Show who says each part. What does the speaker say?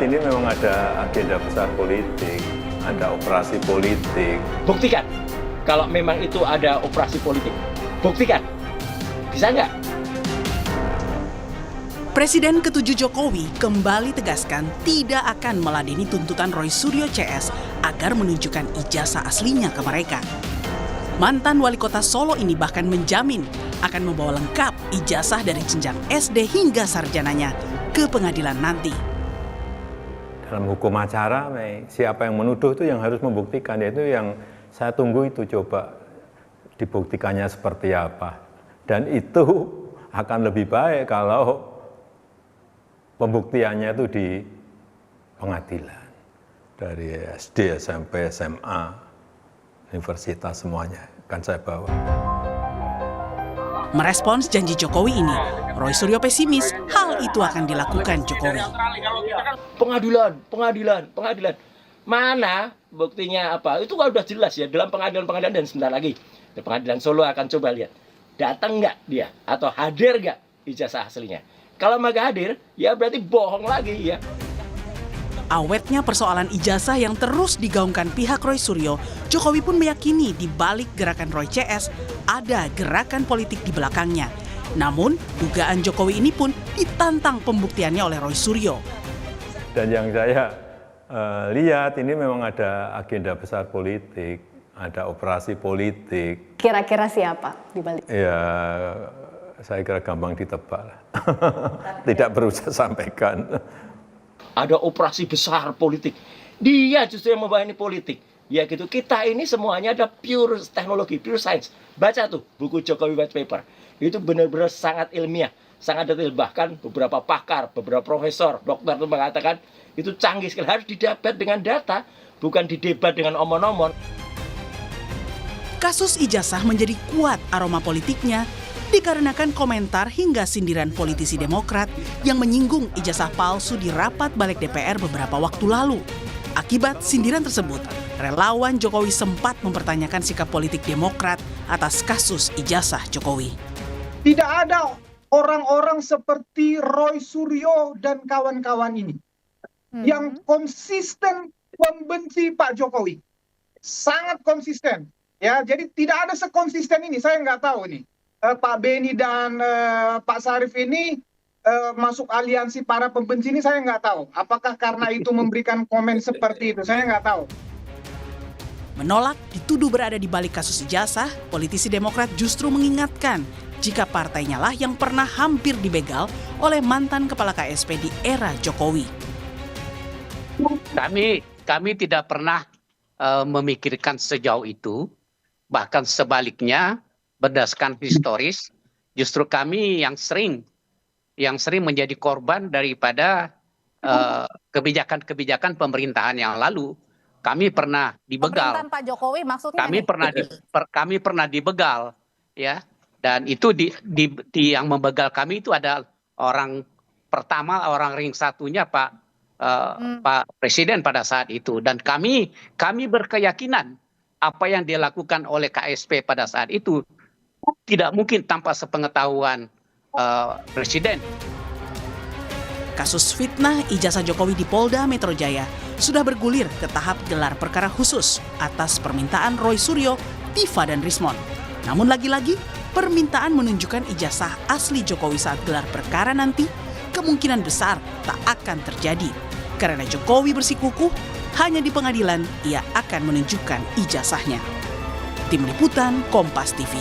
Speaker 1: lihat ini memang ada agenda besar politik, ada operasi politik.
Speaker 2: Buktikan kalau memang itu ada operasi politik. Buktikan. Bisa nggak?
Speaker 3: Presiden ke-7 Jokowi kembali tegaskan tidak akan meladeni tuntutan Roy Suryo CS agar menunjukkan ijazah aslinya ke mereka. Mantan wali kota Solo ini bahkan menjamin akan membawa lengkap ijazah dari jenjang SD hingga sarjananya ke pengadilan nanti.
Speaker 1: Dalam hukum acara, siapa yang menuduh itu yang harus membuktikan, yaitu yang saya tunggu itu coba dibuktikannya seperti apa. Dan itu akan lebih baik kalau pembuktiannya itu di pengadilan. Dari SD, SMP, SMA, universitas semuanya akan saya bawa.
Speaker 3: Merespons janji Jokowi ini, Roy Suryo pesimis hal itu akan dilakukan Jokowi.
Speaker 2: Pengadilan. Mana buktinya apa? Itu kan udah jelas ya dalam pengadilan dan sebentar lagi. Di pengadilan Solo akan coba lihat. Datang nggak dia atau hadir nggak ijazah aslinya. Kalau nggak hadir, ya berarti bohong lagi ya.
Speaker 3: Awetnya persoalan ijazah yang terus digaungkan pihak Roy Suryo, Jokowi pun meyakini di balik gerakan Roy CS ada gerakan politik di belakangnya. Namun, dugaan Jokowi ini pun ditantang pembuktiannya oleh Roy Suryo.
Speaker 1: Dan yang saya lihat ini memang ada agenda besar politik, ada operasi politik.
Speaker 4: Kira-kira siapa di balik?
Speaker 1: Ya, saya kira gampang ditebak lah. Tidak perlu saya sampaikan.
Speaker 2: Ada operasi besar politik. Dia justru yang membawa ini politik. Ya gitu, kita ini semuanya ada pure teknologi, pure science. Baca tuh buku Jokowi White Paper. Itu benar-benar sangat ilmiah, sangat detail. Bahkan beberapa pakar, beberapa profesor, dokter itu mengatakan itu canggih sekali. Harus didebat dengan data, bukan didebat dengan omon-omon.
Speaker 3: Kasus ijazah menjadi kuat aroma politiknya dikarenakan komentar hingga sindiran politisi Demokrat yang menyinggung ijazah palsu di rapat balik DPR beberapa waktu lalu. Akibat sindiran tersebut, relawan Jokowi sempat mempertanyakan sikap politik Demokrat atas kasus ijazah Jokowi.
Speaker 5: Tidak ada orang-orang seperti Roy Suryo dan kawan-kawan ini yang konsisten membenci Pak Jokowi. Sangat konsisten. Ya, jadi tidak ada sekonsisten ini, saya nggak tahu nih. Pak Beni dan Pak Sarif ini masuk aliansi para pembenci ini, saya nggak tahu. Apakah karena itu memberikan komen seperti itu, saya nggak tahu.
Speaker 3: Menolak dituduh berada di balik kasus ijazah, politisi Demokrat justru mengingatkan jika partainya lah yang pernah hampir dibegal oleh mantan kepala KSP di era Jokowi.
Speaker 6: Kami tidak pernah memikirkan sejauh itu, bahkan sebaliknya. Berdasarkan historis, justru kami yang sering menjadi korban daripada kebijakan-kebijakan pemerintahan yang lalu. Kami pernah dibegal.
Speaker 4: Pemerintahan Pak Jokowi maksudnya?
Speaker 6: Kami pernah dibegal, ya. Dan itu yang membegal kami itu ada orang pertama, orang ring satunya Pak Presiden pada saat itu. Dan kami berkeyakinan apa yang dilakukan oleh KSP pada saat itu tidak mungkin tanpa sepengetahuan Presiden.
Speaker 3: Kasus fitnah ijazah Jokowi di Polda Metro Jaya sudah bergulir ke tahap gelar perkara khusus atas permintaan Roy Suryo, Tifa dan Rismon. Namun lagi-lagi, permintaan menunjukkan ijazah asli Jokowi saat gelar perkara nanti kemungkinan besar tak akan terjadi. Karena Jokowi bersikukuh, hanya di pengadilan ia akan menunjukkan ijazahnya. Tim Liputan Kompas TV.